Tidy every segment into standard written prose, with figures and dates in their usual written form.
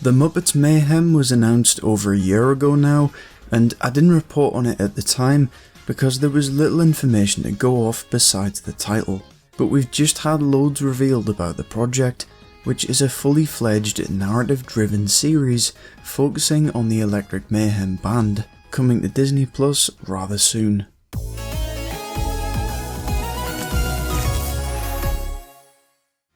The Muppets Mayhem was announced over a year ago now, and I didn't report on it at the time because there was little information to go off besides the title. But we've just had loads revealed about the project, which is a fully fledged narrative-driven series focusing on the Electric Mayhem band, coming to Disney Plus rather soon.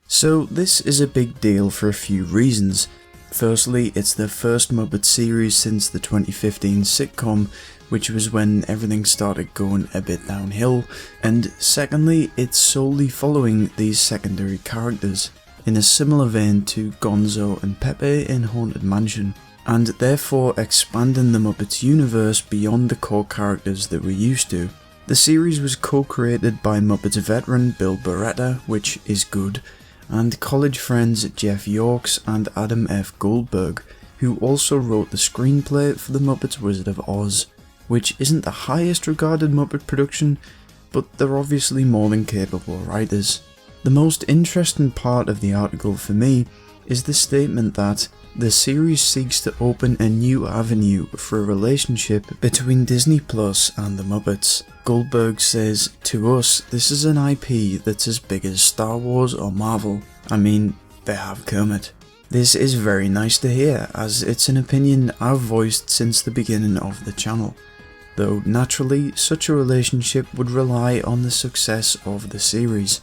So this is a big deal for a few reasons. Firstly, it's the first Muppet series since the 2015 sitcom, which was when everything started going a bit downhill, and secondly, it's solely following these secondary characters, in a similar vein to Gonzo and Pepe in Haunted Mansion, and therefore expanding the Muppets universe beyond the core characters that we're used to. The series was co-created by Muppets veteran Bill Beretta, which is good, and college friends Jeff Yorks and Adam F. Goldberg, who also wrote the screenplay for The Muppets Wizard of Oz, which isn't the highest regarded Muppet production, but they're obviously more than capable writers. The most interesting part of the article for me is the statement that the series seeks to open a new avenue for a relationship between Disney Plus and the Muppets. Goldberg says, "To us, this is an IP that's as big as Star Wars or Marvel. I mean, they have Kermit." This is very nice to hear, as it's an opinion I've voiced since the beginning of the channel. Though naturally, such a relationship would rely on the success of the series.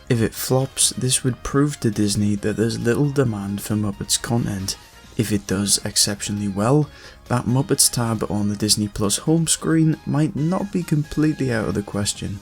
If it flops, this would prove to Disney that there's little demand for Muppets content. If it does exceptionally well, that Muppets tab on the Disney Plus home screen might not be completely out of the question.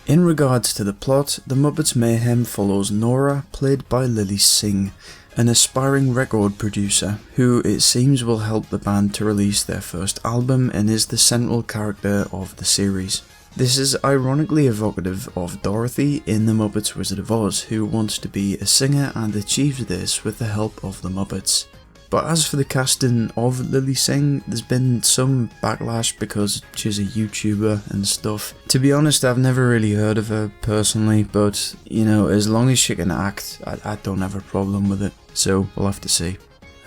In regards to the plot, the Muppets Mayhem follows Nora, played by Lily Singh, an aspiring record producer who it seems will help the band to release their first album and is the central character of the series. This is ironically evocative of Dorothy in The Muppets Wizard of Oz, who wants to be a singer and achieves this with the help of the Muppets. But as for the casting of Lily Singh, there's been some backlash because she's a YouTuber and stuff. To be honest, I've never really heard of her personally, but you know, as long as she can act, I don't have a problem with it, so we'll have to see.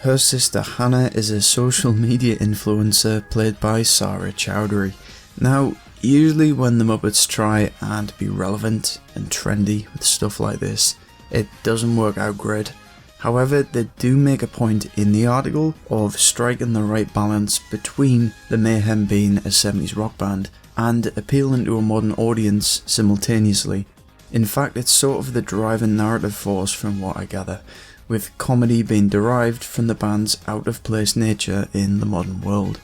Her sister Hannah is a social media influencer played by Sarah Chowdhury. Now, usually when the Muppets try and be relevant and trendy with stuff like this, it doesn't work out great. However, they do make a point in the article of striking the right balance between the Mayhem being a 70s rock band and appealing to a modern audience simultaneously. In fact, it's sort of the driving narrative force from what I gather, with comedy being derived from the band's out-of-place nature in the modern world.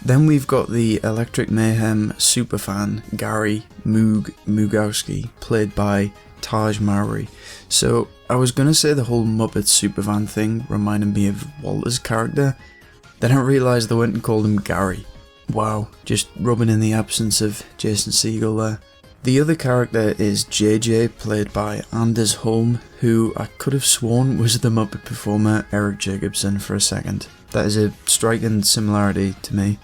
Then we've got the Electric Mayhem superfan Gary Mugowski, played by Taj Mowry. So I was gonna say the whole Muppets superfan thing reminded me of Walter's character, then I realised they went and called him Gary. Wow, just rubbing in the absence of Jason Segel there. The other character is JJ, played by Anders Holm, who I could have sworn was the Muppet performer Eric Jacobson for a second. That is a striking similarity to me.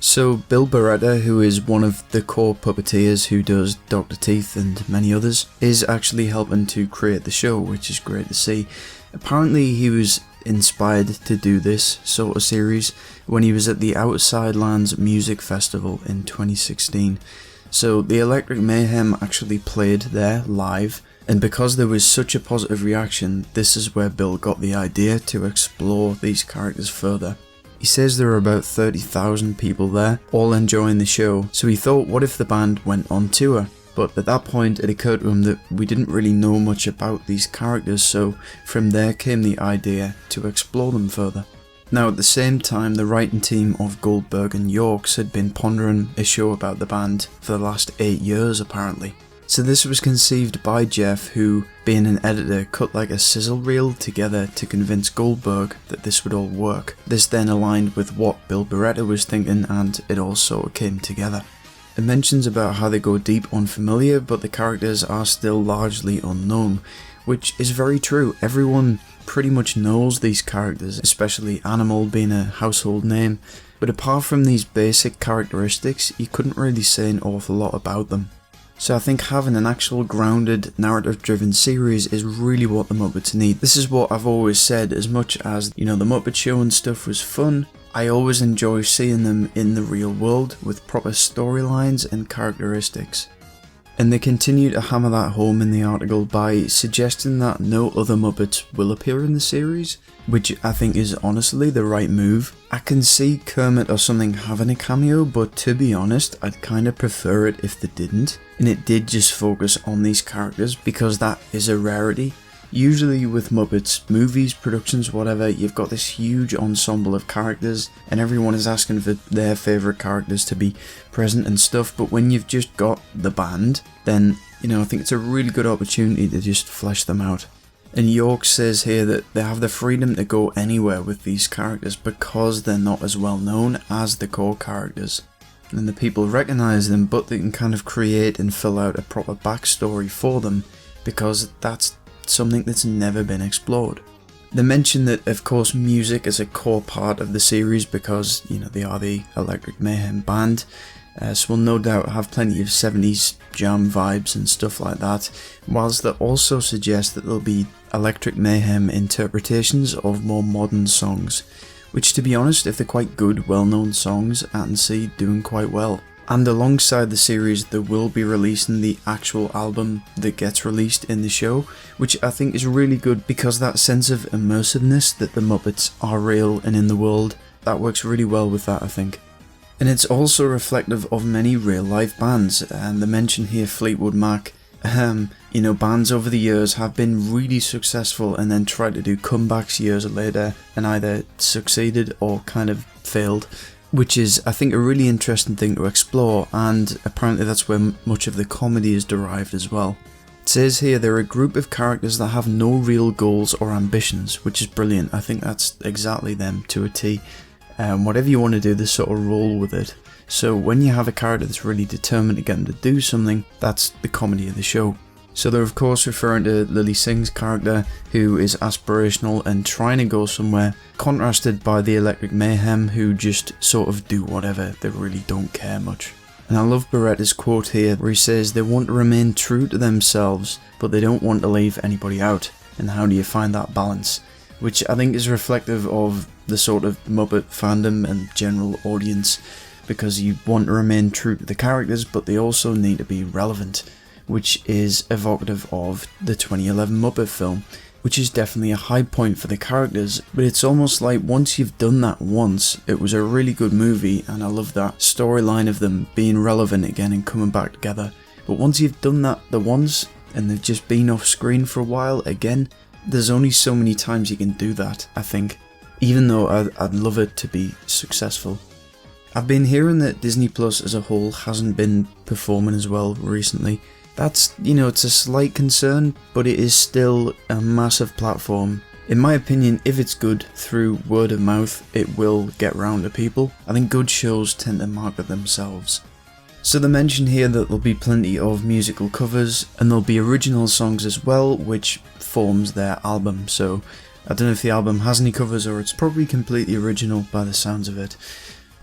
So Bill Beretta, who is one of the core puppeteers who does Dr. Teeth and many others, is actually helping to create the show, which is great to see. Apparently he was inspired to do this sort of series when he was at the Outside Lands Music Festival in 2016. So the Electric Mayhem actually played there live, and because there was such a positive reaction, this is where Bill got the idea to explore these characters further. He says there were about 30,000 people there, all enjoying the show, so he thought, what if the band went on tour? But at that point it occurred to him that we didn't really know much about these characters, so from there came the idea to explore them further. Now at the same time, the writing team of Goldberg and Yorks had been pondering a show about the band for the last 8 years apparently. So this was conceived by Jeff, who, being an editor, cut like a sizzle reel together to convince Goldberg that this would all work. This then aligned with what Bill Beretta was thinking, and it all sort of came together. It mentions about how they go deep on familiar, but the characters are still largely unknown, which is very true. Everyone pretty much knows these characters, especially Animal being a household name, but apart from these basic characteristics, you couldn't really say an awful lot about them. So I think having an actual grounded, narrative-driven series is really what the Muppets need. This is what I've always said, as much as, the Muppet Show and stuff was fun, I always enjoy seeing them in the real world with proper storylines and characteristics. And they continue to hammer that home in the article by suggesting that no other Muppets will appear in the series, which I think is honestly the right move. I can see Kermit or something having a cameo, but to be honest, I'd kind of prefer it if they didn't, and it did just focus on these characters, because that is a rarity. Usually with Muppets, movies, productions, whatever, you've got this huge ensemble of characters and everyone is asking for their favourite characters to be present and stuff, but when you've just got the band, then, I think it's a really good opportunity to just flesh them out. And York says here that they have the freedom to go anywhere with these characters because they're not as well known as the core characters. And the people recognise them, but they can kind of create and fill out a proper backstory for them because that's something that's never been explored. They mention that, of course, music is a core part of the series because, they are the Electric Mayhem band, so we'll no doubt have plenty of 70s jam vibes and stuff like that, whilst they also suggest that there'll be Electric Mayhem interpretations of more modern songs, which, to be honest, if they're quite good, well-known songs, I can see doing quite well. And alongside the series, they will be releasing the actual album that gets released in the show, which I think is really good because that sense of immersiveness that the Muppets are real and in the world, that works really well with that, I think. And it's also reflective of many real life bands, and they mention here Fleetwood Mac. Bands over the years have been really successful and then tried to do comebacks years later and either succeeded or kind of failed, which is, I think, a really interesting thing to explore, and apparently that's where much of the comedy is derived as well. It says here they're a group of characters that have no real goals or ambitions, which is brilliant. I think that's exactly them to a T. Whatever you want to do, they sort of roll with it. So when you have a character that's really determined to get them to do something, that's the comedy of the show. So they're of course referring to Lily Singh's character, who is aspirational and trying to go somewhere, contrasted by the Electric Mayhem, who just sort of do whatever, they really don't care much. And I love Beretta's quote here, where he says they want to remain true to themselves, but they don't want to leave anybody out. And how do you find that balance? Which I think is reflective of the sort of Muppet fandom and general audience, because you want to remain true to the characters, but they also need to be relevant, which is evocative of the 2011 Muppet film, which is definitely a high point for the characters, but it's almost like once you've done that once, it was a really good movie, and I love that storyline of them being relevant again and coming back together. But once you've done that the once, and they've just been off screen for a while again, there's only so many times you can do that, I think, even though I'd love it to be successful. I've been hearing that Disney Plus as a whole hasn't been performing as well recently. That's, it's a slight concern, but it is still a massive platform. In my opinion, if it's good through word of mouth, it will get round to people. I think good shows tend to market themselves. So they mention here that there'll be plenty of musical covers, and there'll be original songs as well, which forms their album. So I don't know if the album has any covers or it's probably completely original by the sounds of it.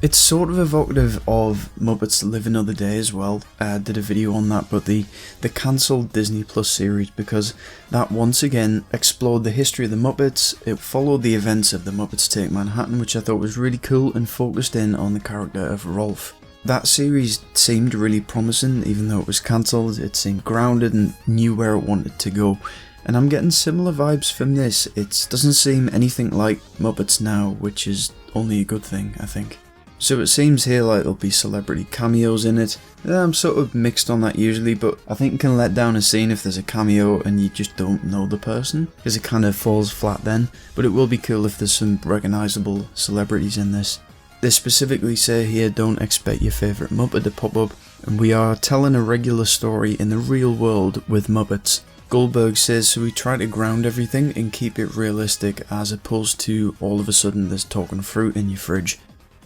It's sort of evocative of Muppets Live Another Day as well. I did a video on that, but the cancelled Disney Plus series, because that once again explored the history of the Muppets. It followed the events of the Muppets Take Manhattan, which I thought was really cool, and focused in on the character of Rolf. That series seemed really promising, even though it was cancelled. It seemed grounded and knew where it wanted to go. And I'm getting similar vibes from this. It doesn't seem anything like Muppets Now, which is only a good thing, I think. So it seems here like there'll be celebrity cameos in it. I'm sort of mixed on that usually, but I think it can let down a scene if there's a cameo and you just don't know the person, because it kind of falls flat then. But it will be cool if there's some recognisable celebrities in this. They specifically say here, don't expect your favourite Muppet to pop up, and we are telling a regular story in the real world with Muppets. Goldberg says, so we try to ground everything and keep it realistic, as opposed to all of a sudden there's talking fruit in your fridge.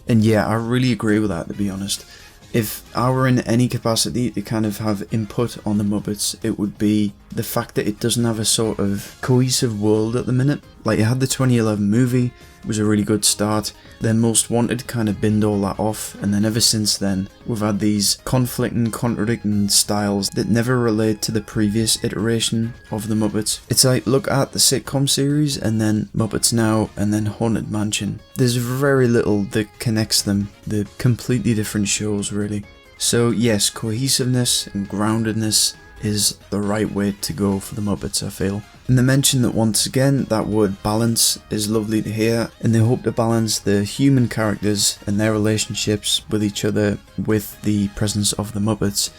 And yeah, I really agree with that, to be honest. If I were in any capacity to kind of have input on the Muppets, it would be the fact that it doesn't have a sort of cohesive world at the minute. Like, it had the 2011 movie, was a really good start. Then Most Wanted kind of binned all that off, and then ever since then we've had these conflicting, contradicting styles that never relate to the previous iteration of the Muppets. It's like, look at the sitcom series and then Muppets Now and then Haunted Mansion. There's very little that connects them. They're completely different shows really. So yes, cohesiveness and groundedness is the right way to go for the Muppets, I feel. And they mention that once again, that word balance is lovely to hear, and they hope to balance the human characters and their relationships with each other with the presence of the Muppets.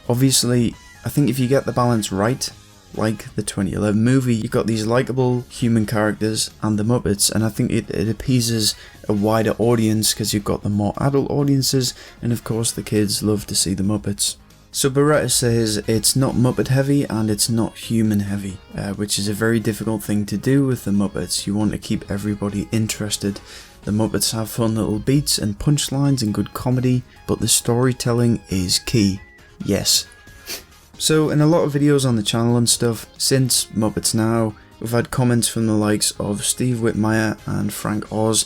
Obviously, I think if you get the balance right, like the 2011 movie, you've got these likeable human characters and the Muppets, and I think it appeases a wider audience because you've got the more adult audiences, and of course the kids love to see the Muppets. So Beretta says it's not Muppet heavy and it's not human heavy, which is a very difficult thing to do with the Muppets. You want to keep everybody interested. The Muppets have fun little beats and punchlines and good comedy, but the storytelling is key. Yes. So in a lot of videos on the channel and stuff, since Muppets Now, we've had comments from the likes of Steve Whitmire and Frank Oz,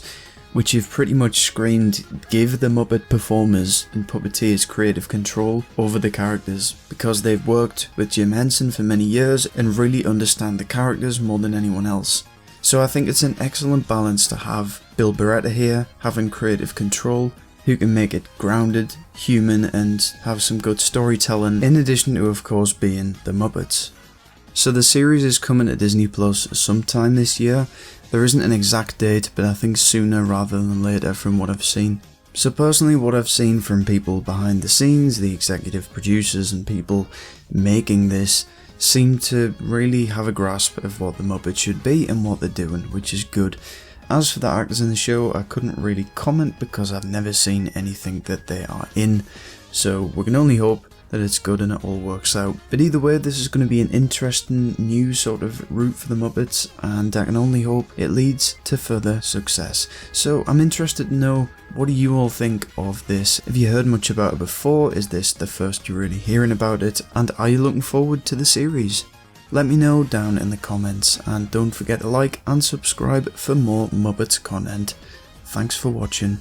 which have pretty much screamed, give the Muppet performers and puppeteers creative control over the characters, because they've worked with Jim Henson for many years and really understand the characters more than anyone else. So I think it's an excellent balance to have Bill Beretta here, having creative control, who can make it grounded, human, and have some good storytelling, in addition to of course being the Muppets. So the series is coming to Disney Plus sometime this year. There isn't an exact date, but I think sooner rather than later from what I've seen. So personally, what I've seen from people behind the scenes, the executive producers and people making this, seem to really have a grasp of what the Muppets should be and what they're doing, which is good. As for the actors in the show, I couldn't really comment because I've never seen anything that they are in, so we can only hope that it's good and it all works out. But either way, this is going to be an interesting new sort of route for the Muppets, and I can only hope it leads to further success. So I'm interested to know, what do you all think of this? Have you heard much about it before? Is this the first you're really hearing about it? And are you looking forward to the series? Let me know down in the comments, and don't forget to like and subscribe for more Muppets content. Thanks for watching.